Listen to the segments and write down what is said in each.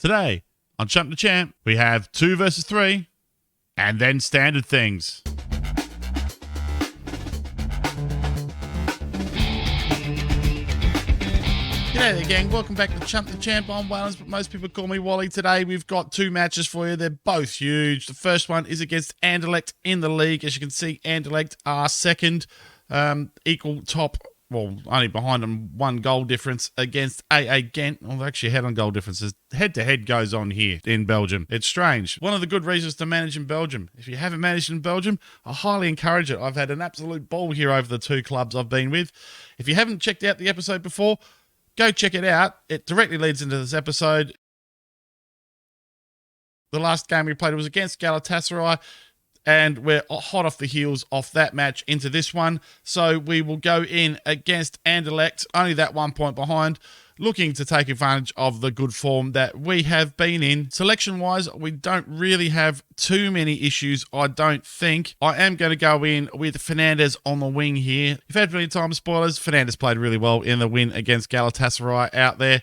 Today, on Chump the Champ, we have 2 versus 3, and then standard things. G'day there, gang. Welcome back to Chump the Champ. I'm Walynds, but most people call me Wally. Today, we've got 2 matches for you. They're both huge. The first one is against Anderlecht in the league. As you can see, Anderlecht are second, equal top. Well, only behind them 1 goal difference against AA Ghent. Well, they're actually ahead on goal differences. Head-to-head goes on here in Belgium. It's strange. One of the good reasons to manage in Belgium. If you haven't managed in Belgium, I highly encourage it. I've had an absolute ball here over the 2 clubs I've been with. If you haven't checked out the episode before, go check it out. It directly leads into this episode. The last game we played was against Galatasaray, and we're hot off the heels off that match into this one. So we will go in against Anderlecht, only that 1 point behind, looking to take advantage of the good form that we have been in. Selection-wise, we don't really have too many issues, I don't think. I am going to go in with Fernandes on the wing here. If you had any time spoilers, Fernandes played really well in the win against Galatasaray out there.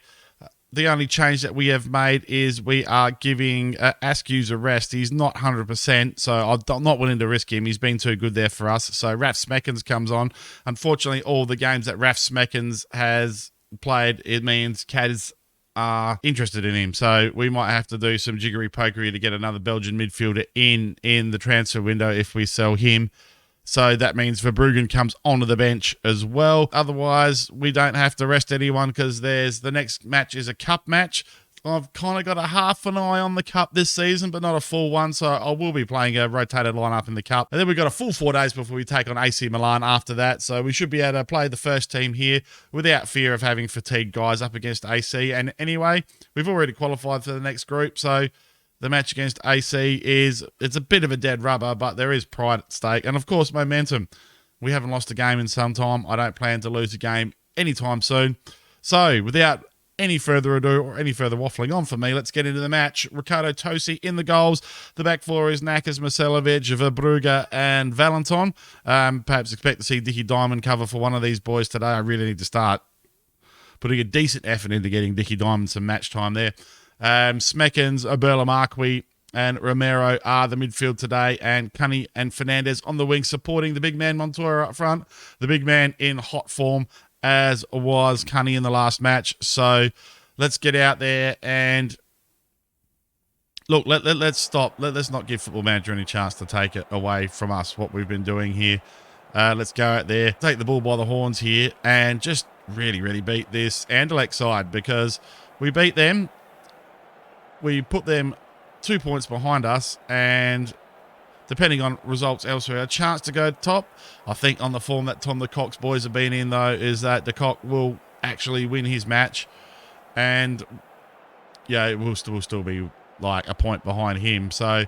The only change that we have made is we are giving Askew a rest. He's not 100%, so I'm not willing to risk him. He's been too good there for us. So Raf Smeckens comes on. Unfortunately, all the games that Raf Smeckens has played, it means Cads are interested in him. So we might have to do some jiggery pokery to get another Belgian midfielder in the transfer window if we sell him. So that means Verbruggen comes onto the bench as well. Otherwise, we don't have to rest anyone because the next match is a cup match. I've kind of got a half an eye on the cup this season, but not a full one. So I will be playing a rotated lineup in the cup. And then we've got a full 4 days before we take on AC Milan after that. So we should be able to play the first team here without fear of having fatigued guys up against AC. And anyway, we've already qualified for the next group. So the match against AC it's a bit of a dead rubber, but there is pride at stake. And, of course, momentum. We haven't lost a game in some time. I don't plan to lose a game anytime soon. So, without any further ado or any further waffling on for me, let's get into the match. Ricardo Tosi in the goals. The back four is Nakas, Marcelovic, Verbrugge, and Valenton. Perhaps expect to see Dickie Diamond cover for one of these boys today. I really need to start putting a decent effort into getting Dickie Diamond some match time there. Smeckens, Oberla Marquis, and Romero are the midfield today, and Cunny and Fernandes on the wing supporting the big man Montoya up front. The big man in hot form, as was Cunny in the last match. So let's get out there and look, let's stop. Let's not give Football Manager any chance to take it away from us, what we've been doing here. Let's go out there, take the bull by the horns here, and just really beat this Anderlecht side, because we beat them. We put them 2 points behind us, and depending on results elsewhere, a chance to go top. I think on the form that Tom the Cock's boys have been in, though, is that the Cock will actually win his match, and yeah, it will still be like a point behind him. So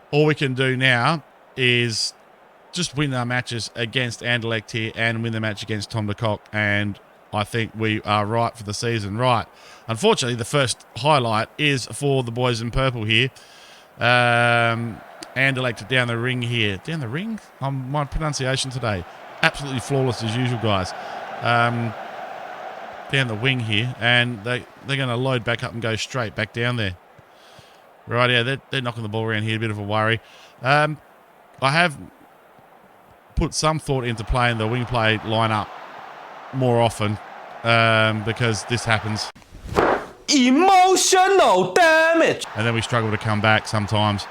all we can do now is just win our matches against Anderlecht here and win the match against Tom the Cock, and I think we are right for the season. Right. Unfortunately, the first highlight is for the boys in purple here. Anderlecht down the ring here. Down the ring? My pronunciation today. Absolutely flawless as usual, guys. Down the wing here. And they're going to load back up and go straight back down there. Right, yeah, they're knocking the ball around here. A bit of a worry. I have put some thought into playing the wing play lineup more often, because this happens. Emotional damage. And then we struggle to come back sometimes.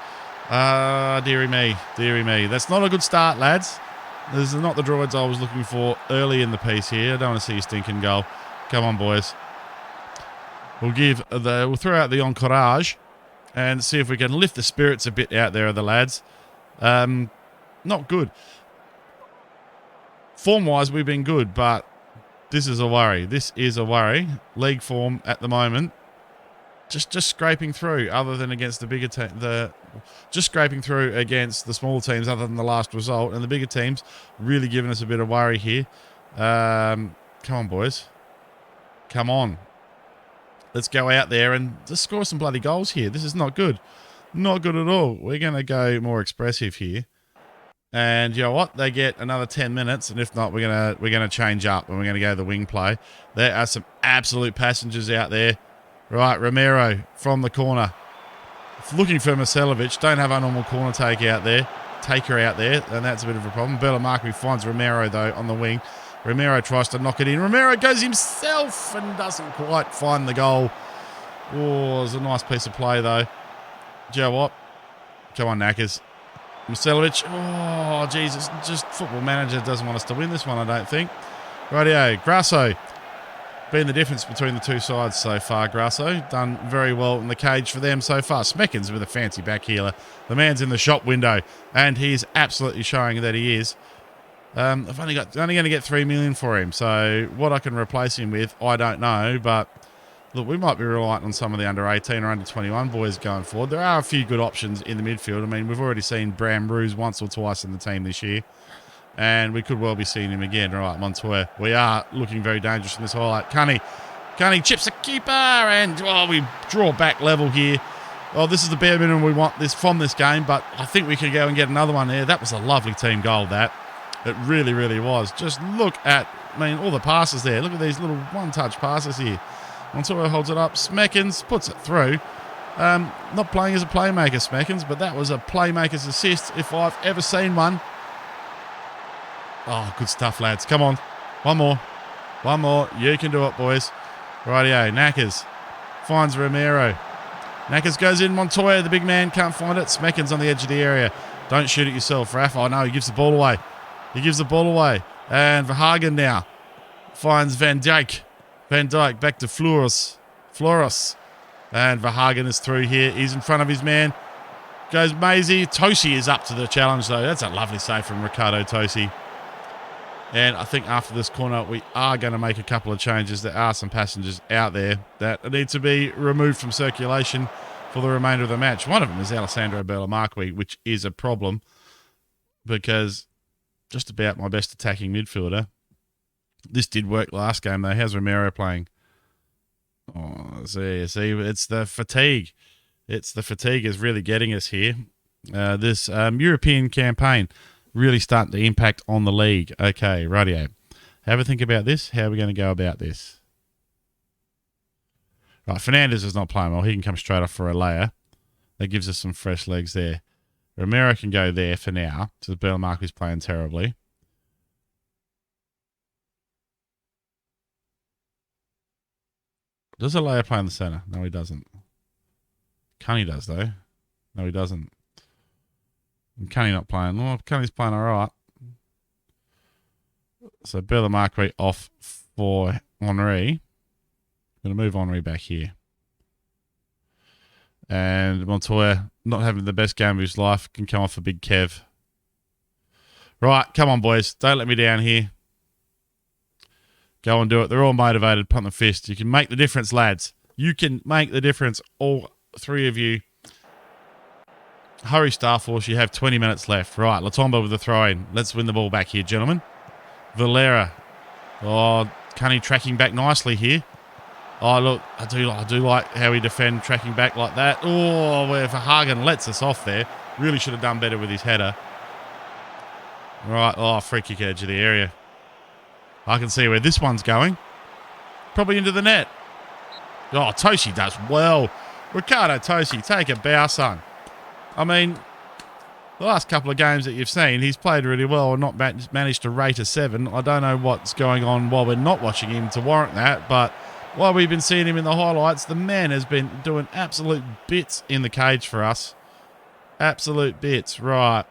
Dearie me. That's not a good start, lads. This is not the droids I was looking for early in the piece here. I don't want to see a stinking goal. Come on, boys. We'll throw out the encourage and see if we can lift the spirits a bit out there of the lads. Not good. Form-wise, we've been good, but this is a worry. League form at the moment, just scraping through. Other than against the bigger just scraping through against the smaller teams. Other than the last result, and the bigger teams really giving us a bit of worry here. Come on, boys. Come on. Let's go out there and just score some bloody goals here. This is not good. Not good at all. We're going to go more expressive here. And you know what? They get another 10 minutes, and if not, we're gonna change up and we're gonna go the wing play. There are some absolute passengers out there. Right, Romero from the corner. Looking for Marcelovic. Don't have a normal corner taker out there, and that's a bit of a problem. Belmarque finds Romero, though, on the wing. Romero tries to knock it in. Romero goes himself and doesn't quite find the goal. Oh, it was a nice piece of play, though. Do you know what? Come on, Knackers. Marcelovic. Oh, Jesus. Just Football Manager doesn't want us to win this one, I don't think. Rightio. Grasso. Been the difference between the two sides so far, Grasso. Done very well in the cage for them so far. Smeckens with a fancy back healer. The man's in the shop window, and he's absolutely showing that he is. I've only going to get 3 million for him, so what I can replace him with, I don't know, but look, we might be reliant on some of the under 18 or under 21 boys going forward. There are a few good options in the midfield. I mean, we've already seen Bram Ruse once or twice in the team this year, and we could well be seeing him again. Right, Montoya. We are looking very dangerous in this highlight. Cunny chips a keeper, and we draw back level here. Well, this is the bare minimum we want from this game, but I think we could go and get another one there. That was a lovely team goal, that. It really, really was. Just look at, all the passes there. Look at these little one-touch passes here. Montoya holds it up. Smeckens puts it through. Not playing as a playmaker, Smeckens, but that was a playmaker's assist if I've ever seen one. Oh, good stuff, lads. Come on. One more. You can do it, boys. Rightio. Knackers finds Romero. Knackers goes in. Montoya, the big man, can't find it. Smeckens on the edge of the area. Don't shoot it yourself, Raf. Oh, no, he gives the ball away. And Verhagen now finds Van Dijk. Van Dijk back to Flores. And Verhagen is through here. He's in front of his man. Goes Maisie. Tosi is up to the challenge, though. That's a lovely save from Ricardo Tosi. And I think after this corner, we are going to make a couple of changes. There are some passengers out there that need to be removed from circulation for the remainder of the match. One of them is Alessandro Belmarque, which is a problem because just about my best attacking midfielder. This did work last game, though. How's Romero playing? Oh, see, it's the fatigue. The fatigue is really getting us here. This European campaign really starting to impact on the league. Okay, rightio. Have a think about this. How are we going to go about this? Right, Fernandez is not playing well. He can come straight off for a layer. That gives us some fresh legs there. Romero can go there for now. So Belmarque is playing terribly. Does Alea play in the centre? No, he doesn't. Cunny does, though. No, he doesn't. And Cunny not playing. Well, Cunny's playing all right. So Belmarque off for Henri. Going to move Henri back here. And Montoya, not having the best game of his life, can come off for Big Kev. Right, come on, boys. Don't let me down here. Go and do it. They're all motivated. Punt the fist. You can make the difference, lads. You can make the difference, all three of you. Hurry, Star Force. You have 20 minutes left. Right, Latomba with the throw-in. Let's win the ball back here, gentlemen. Valera. Oh, Cunny tracking back nicely here. Oh, look, I do like how we defend tracking back like that. Oh, where Verhagen lets us off there. Really should have done better with his header. Right, oh, free kick edge of the area. I can see where this one's going. Probably into the net. Oh, Tosi does well. Ricardo Tosi, take a bow, son. I mean, the last couple of games that you've seen, he's played really well and not managed to rate a 7. I don't know what's going on while we're not watching him to warrant that, but while we've been seeing him in the highlights, the man has been doing absolute bits in the cage for us. Absolute bits. Right.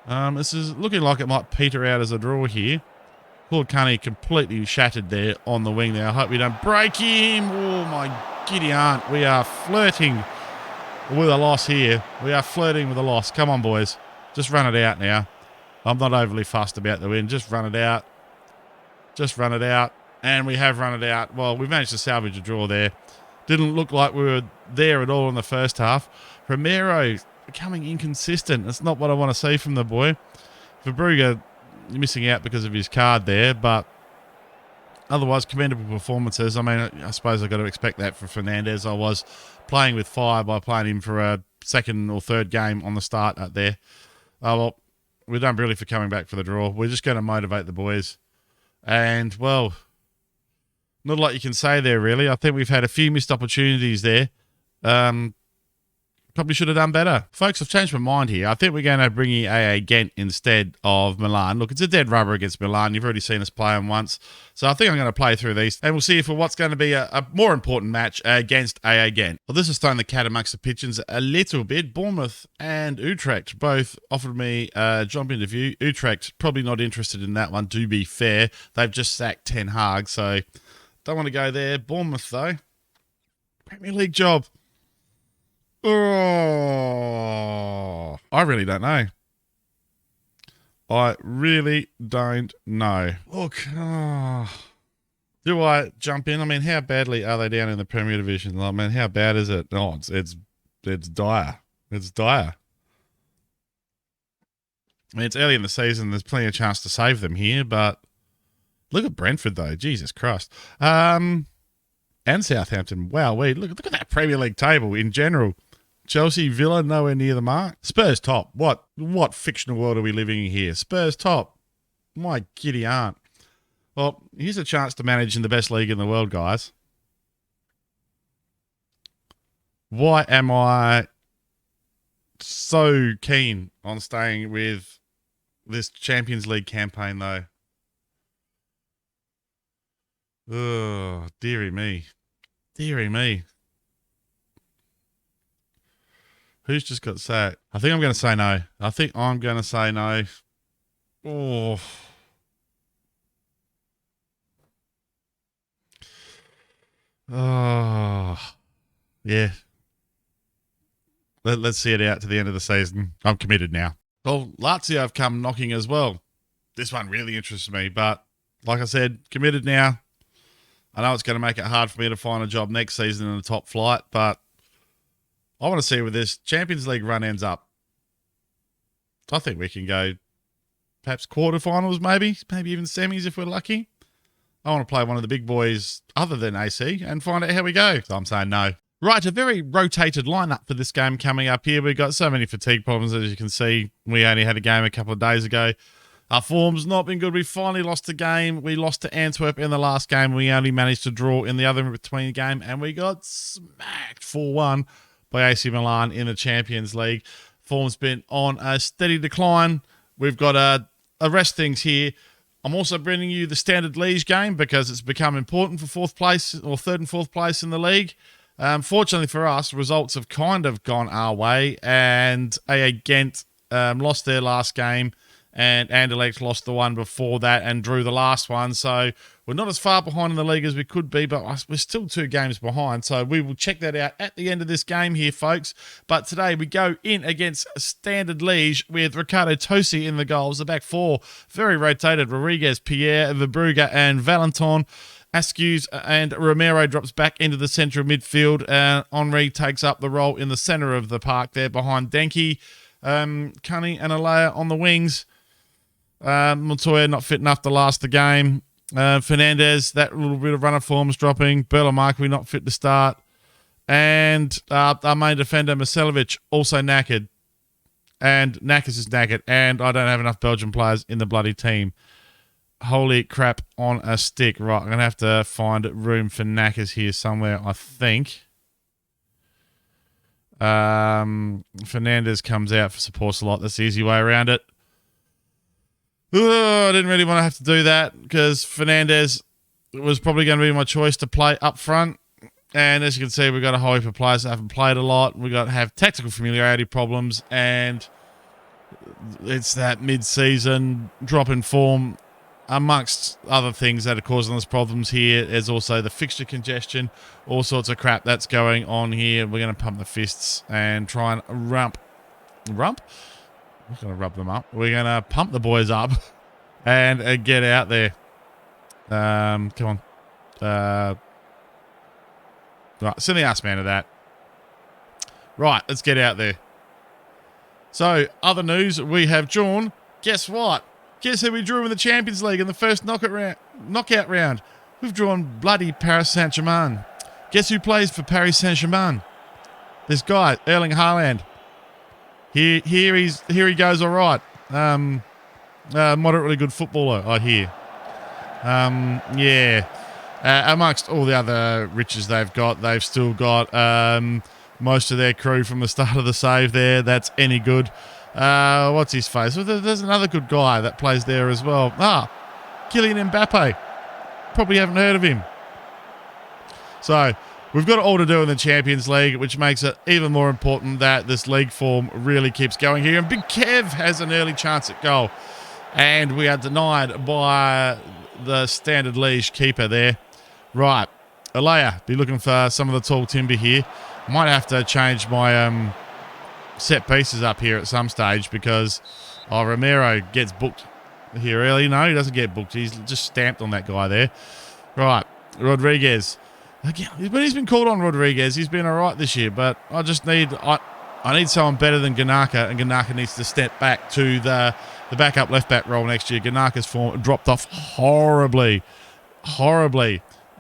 This is looking like it might peter out as a draw here. Claude Cunny completely shattered there on the wing there. I hope we don't break him. Oh, my giddy aunt. We are flirting with a loss here. We are flirting with a loss. Come on, boys. Just run it out now. I'm not overly fussed about the win. Just run it out. Just run it out. And we have run it out. Well, we managed to salvage a draw there. Didn't look like we were there at all in the first half. Romero becoming inconsistent. That's not what I want to see from the boy. For Brugge, missing out because of his card there, but otherwise commendable performances. I mean, I suppose I've got to expect that for Fernandez. I was playing with fire by playing him for a second or third game on the start out there. Well, we're done really for coming back for the draw. We're just going to motivate the boys. And, well, Not a lot you can say there, really. I think we've had a few missed opportunities there. Probably should have done better. Folks, I've changed my mind here. I think we're going to bring in A.A. Ghent instead of Milan. Look, it's a dead rubber against Milan. You've already seen us play them once. So I think I'm going to play through these. And we'll see for what's going to be a more important match against A.A. Ghent. Well, this is throwing the cat amongst the pigeons a little bit. Bournemouth and Utrecht both offered me a job interview. Utrecht, probably not interested in that one, to be fair. They've just sacked Ten Hag, so don't want to go there. Bournemouth, though. Premier League job. Oh, I really don't know. I really don't know. Look, do I jump in? I mean, how badly are they down in the Premier Division? I mean, how bad is it? Oh, it's dire. It's dire. I mean, it's early in the season. There's plenty of chance to save them here, but look at Brentford, though. Jesus Christ. And Southampton. Wow, look at that Premier League table in general. Chelsea, Villa, nowhere near the mark. Spurs top. What fictional world are we living in here? Spurs top. My giddy aunt. Well, here's a chance to manage in the best league in the world, guys. Why am I so keen on staying with this Champions League campaign, though? Oh, dearie me. Dearie me. Who's just got sacked? I think I'm going to say no. I think I'm going to say no. Oh. Oh. Yeah. Let's see it out to the end of the season. I'm committed now. Well, Lazio have come knocking as well. This one really interests me, but like I said, committed now. I know it's going to make it hard for me to find a job next season in the top flight, but I want to see where this Champions League run ends up. I think we can go perhaps quarterfinals, maybe even semis if we're lucky. I want to play one of the big boys other than AC and find out how we go. So I'm saying no. Right, a very rotated lineup for this game coming up here. We've got so many fatigue problems, as you can see. We only had a game a couple of days ago. Our form's not been good. We finally lost the game. We lost to Antwerp in the last game. We only managed to draw in the other in between game, and we got smacked 4-1 by AC Milan in the Champions League. Form's been on a steady decline. We've got to arrest things here. I'm also bringing you the standard Liege game because it's become important for fourth place or third and fourth place in the league. Fortunately for us, results have kind of gone our way, and A.A. Ghent lost their last game, and Anderlecht lost the one before that and drew the last one. So we're not as far behind in the league as we could be, but we're still 2 games behind. So we will check that out at the end of this game here, folks. But today we go in against Standard Liege with Ricardo Tosi in the goals. The back 4, very rotated. Rodriguez, Pierre, Verbrugge and Valentin. Askews and Romero drops back into the centre of midfield. Henri takes up the role in the centre of the park there behind Denke. Cunny and Alea on the wings. Montoya not fit enough to last the game. Fernandez, that little bit of runner form's dropping. Berlamarque not fit to start. And our main defender, Marcelovic, also knackered. And Knackers is knackered. And I don't have enough Belgian players in the bloody team. Holy crap on a stick. Right, I'm going to have to find room for Knackers here somewhere, I think. Fernandez comes out for support slot. That's the easy way around it. I didn't really want to have to do that because Fernandez was probably going to be my choice to play up front. And as you can see, we've got a whole heap of players that haven't played a lot. We've got to have tactical familiarity problems. And it's that mid-season drop in form amongst other things that are causing us problems here. There's also the fixture congestion, all sorts of crap that's going on here. We're going to pump the fists and try and rump? We're going to rub them up. We're going to pump the boys up and get out there. Come on. Right, send the ass man to that. Right, let's get out there. So, other news, we have drawn. Guess what? Guess who we drew in the Champions League in the first knockout round? We've drawn bloody Paris Saint-Germain. Guess who plays for Paris Saint-Germain? This guy, Erling Haaland. Here he goes all right. Moderately good footballer, I hear. Yeah. Amongst all the other riches they've still got most of their crew from the start of the save there. That's any good. What's his face? Well, there's another good guy that plays there as well. Kylian Mbappe. Probably haven't heard of him. So we've got it all to do in the Champions League, which makes it even more important that this league form really keeps going here. And Big Kev has an early chance at goal. And we are denied by the Standard Liege keeper there. Right. Alea, be looking for some of the tall timber here. Might have to change my set pieces up here at some stage because Romero gets booked here early. No, he doesn't get booked. He's just stamped on that guy there. Right. Rodriguez. Again, but he's been called on Rodriguez. He's been all right this year, but I just need I need someone better than Ganaka, and Ganaka needs to step back to the backup left-back role next year. Ganaka's form dropped off horribly.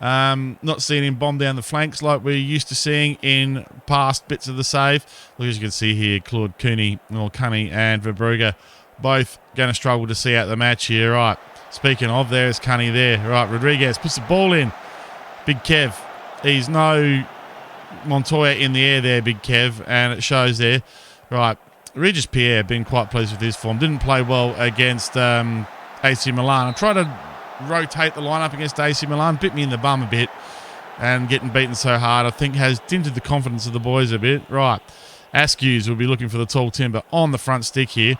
Not seeing him bomb down the flanks like we're used to seeing in past bits of the save. Look, as you can see here, Claude Cunny and Verbrugge both going to struggle to see out the match here. Right, speaking of, there's Cunny there. Right, Rodriguez puts the ball in. Big Kev. He's no Montoya in the air there, Big Kev, and it shows there. Right, Regis Pierre been quite pleased with his form. Didn't play well against AC Milan. I tried to rotate the lineup against AC Milan, bit me in the bum a bit, and getting beaten so hard I think has dented the confidence of the boys a bit. Right, Askews will be looking for the tall timber on the front stick here.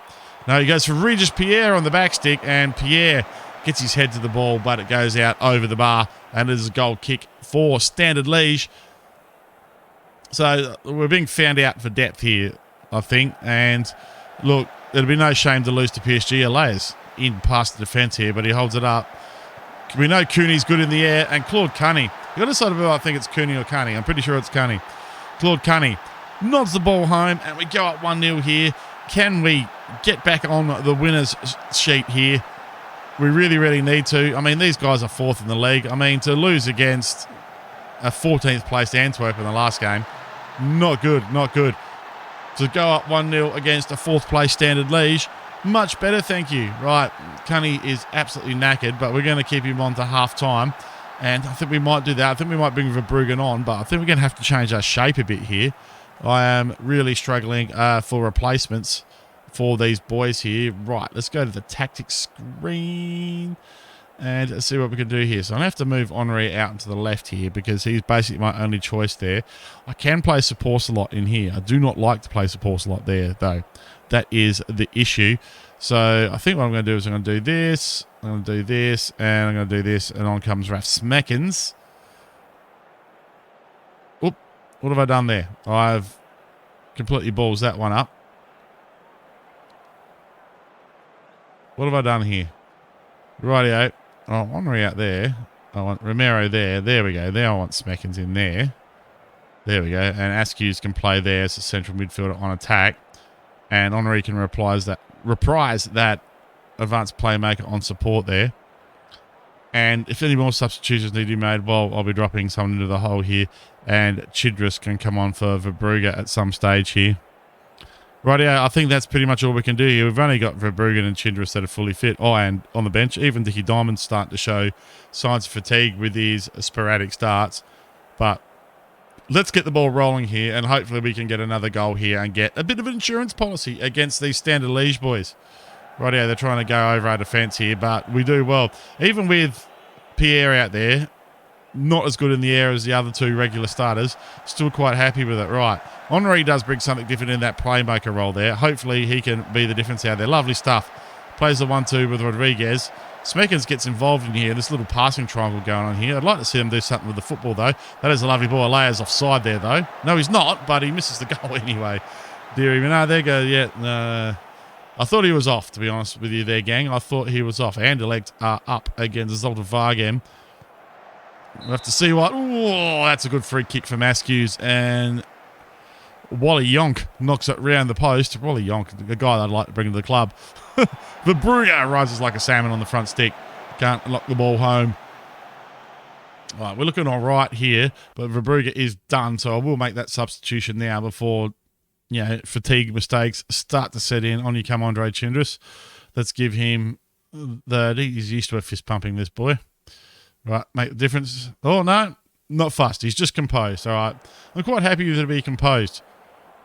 No, he goes for Regis Pierre on the back stick, and Pierre gets his head to the ball, but it goes out over the bar, and it is a goal kick for Standard Liege. So we're being found out for depth here, I think. And look, it'll be no shame to lose to PSG. Alea's in past the defence here, but he holds it up. We know Cooney's good in the air, and Claude Cunny. You got to decide whether I think it's Cooney or Cunny. I'm pretty sure it's Cunny. Claude Cunny nods the ball home, and we go up 1-0 here. Can we get back on the winner's sheet here? We really, really need to. I mean, these guys are fourth in the league. I mean, to lose against a 14th placed Antwerp in the last game, not good. To go up 1-0 against a fourth place Standard Liege, much better, thank you. Right, Cunny is absolutely knackered, but we're going to keep him on to half time. And I think we might do that. I think we might bring Verbrugge on, but I think we're going to have to change our shape a bit here. I am really struggling for replacements for these boys here. Right, let's go to the tactics screen and let's see what we can do here. So I have to move Henri out into the left here because he's basically my only choice there. I can play support a lot in here. I do not like to play support a lot there, though. That is the issue. So I think what I'm going to do is I'm going to do this, I'm going to do this, and I'm going to do this, and on comes Raf Smeckens. Oop, what have I done there? I've completely balls that one up. What have I done here? Rightio. Oh, Henri out there. I want Romero there. There we go. There I want Smeckens in there. There we go. And Askews can play there as a central midfielder on attack. And Henri can reprise that advanced playmaker on support there. And if any more substitutions need to be made, well, I'll be dropping someone into the hole here. And Chidris can come on for Verbrugge at some stage here. Rightio, I think that's pretty much all we can do here. We've only got Verbrugge and Chidris that are fully fit. Oh, and on the bench, even Dickie Diamond's starting to show signs of fatigue with these sporadic starts. But let's get the ball rolling here, and hopefully we can get another goal here and get a bit of an insurance policy against these Standard Liege boys. Rightio, they're trying to go over our defence here, but we do well. Even with Pierre out there, not as good in the air as the other two regular starters, still quite happy with it. Right, Henri does bring something different in that playmaker role there. Hopefully he can be the difference out there. Lovely stuff. Plays the 1-2 with Rodriguez. Smeckens gets involved in here. This little passing triangle going on here. I'd like to see them do something with the football, though. That is a lovely ball. Layer's offside there, though. No, he's not, but he misses the goal anyway. Dear even. No, there you go. Yeah, I thought he was off, to be honest with you there, gang. I thought he was off. Anderlecht are up against Zolta Vargem. We'll have to see what... Oh, that's a good free kick from Askews. And Wally Yonk knocks it round the post. Wally Yonk, the guy that I'd like to bring to the club. Verbrugge rises like a salmon on the front stick. Can't lock the ball home. All right, we're looking all right here, but Verbrugge is done, so I will make that substitution now before, fatigue mistakes start to set in. On you come, Andre Chindris. Let's give him he's used to a fist pumping, this boy. Right, make the difference. Oh, no, not fussed. He's just composed. All right. I'm quite happy with it to be composed.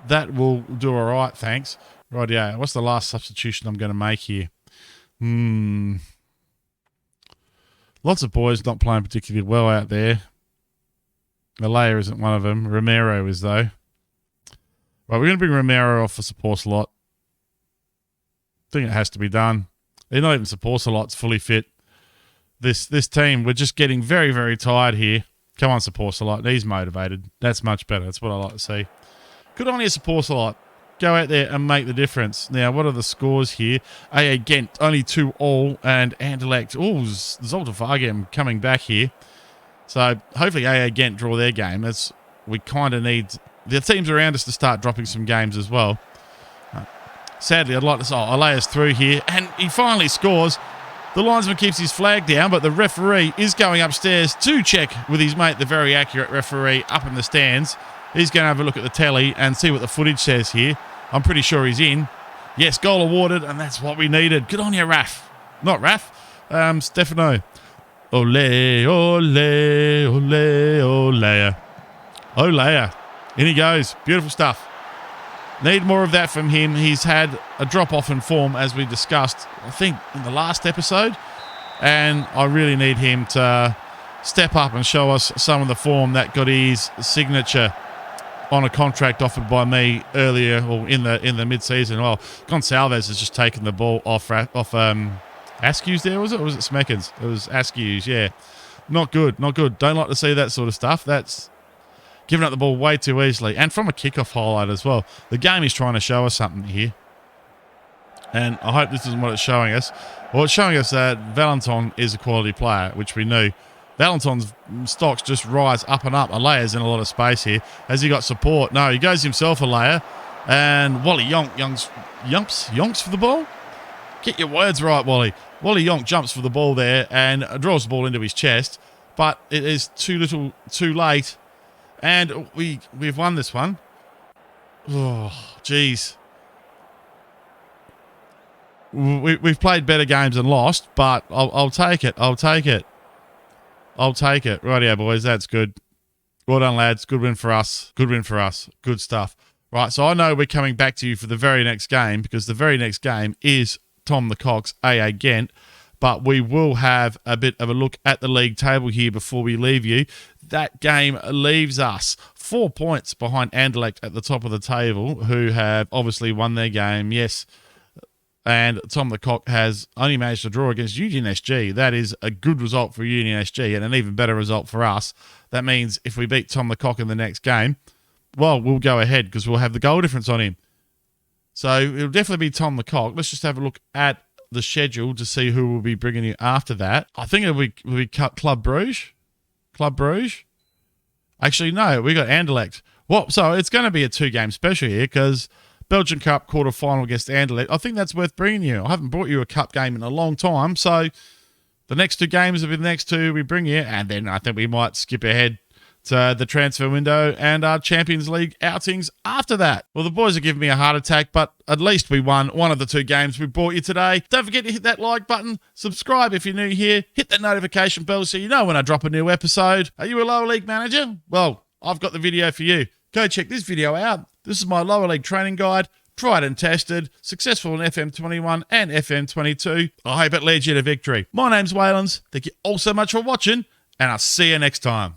That will do all right, thanks. Right, yeah. What's the last substitution I'm going to make here? Lots of boys not playing particularly well out there. Malaya isn't one of them. Romero is, though. Right, we're going to bring Romero off for support slot. I think it has to be done. They're not even support slot's fully fit. This team, we're just getting very, very tired here. Come on, support slot. He's motivated. That's much better. That's what I like to see. Good on you, support slot. Go out there and make the difference. Now, what are the scores here? A.A. Ghent, only 2-2, and Anderlecht. Oh, Zolta Vargem coming back here. So, hopefully A.A. Ghent draw their game. As we kind of need the teams around us to start dropping some games as well. Sadly, I'd like to say, Alaya's through here, and he finally scores. The linesman keeps his flag down, but the referee is going upstairs to check with his mate, the very accurate referee, up in the stands. He's going to have a look at the telly and see what the footage says here. I'm pretty sure he's in. Yes, goal awarded, and that's what we needed. Good on you, Raf. Not Raf, Stefano. Ole, ole, ole, ole. Olea. In he goes. Beautiful stuff. Need more of that from him. He's had a drop-off in form, as we discussed, I think, in the last episode. And I really need him to step up and show us some of the form that got his signature on a contract offered by me earlier, or in the mid-season. Well, Gonsalves has just taken the ball off Askew's there, was it? Or was it Smeckens? It was Askew's, yeah. Not good, not good. Don't like to see that sort of stuff. That's giving up the ball way too easily. And from a kickoff highlight as well. The game is trying to show us something here. And I hope this isn't what it's showing us. Well, it's showing us that Valentin is a quality player, which we knew. Valentin's stocks just rise up and up. Alaya's in a lot of space here. Has he got support? No, he goes himself, Alaya. And Wally yonks for the ball? Get your words right, Wally. Wally Yonk jumps for the ball there and draws the ball into his chest. But it is too little, too late. And we've won this one. Oh, jeez. We've played better games and lost, but I'll take it. I'll take it. I'll take it. Rightio, boys. That's good. Well done, lads. Good win for us. Good win for us. Good stuff. Right, so I know we're coming back to you for the very next game, because the very next game is Tom the Cock's A.A. Ghent, but we will have a bit of a look at the league table here before we leave you. That game leaves us 4 points behind Anderlecht at the top of the table, who have obviously won their game, yes. And Tom the Cock has only managed to draw against Union SG. That is a good result for Union SG and an even better result for us. That means if we beat Tom the Cock in the next game, well, we'll go ahead because we'll have the goal difference on him. So it'll definitely be Tom the Cock. Let's just have a look at the schedule to see who will be bringing you after that. I think it'll be Club Brugge. Club Brugge. Actually, no, we got Anderlecht. Well, so it's going to be a 2-game special here because Belgian Cup quarter-final against Anderlecht. I think that's worth bringing you. I haven't brought you a cup game in a long time, so the next 2 games will be the next 2 we bring you, and then I think we might skip ahead to the transfer window and our Champions League outings after that. Well, the boys are giving me a heart attack, but at least we won one of the 2 games we brought you today. Don't forget to hit that like button, subscribe if you're new here, hit that notification bell so you know when I drop a new episode. Are you a lower league manager? Well, I've got the video for you. Go check this video out. This is my lower league training guide, tried and tested, successful in FM21 and FM22. I hope it leads you to victory. My name's Walynds. Thank you all so much for watching, and I'll see you next time.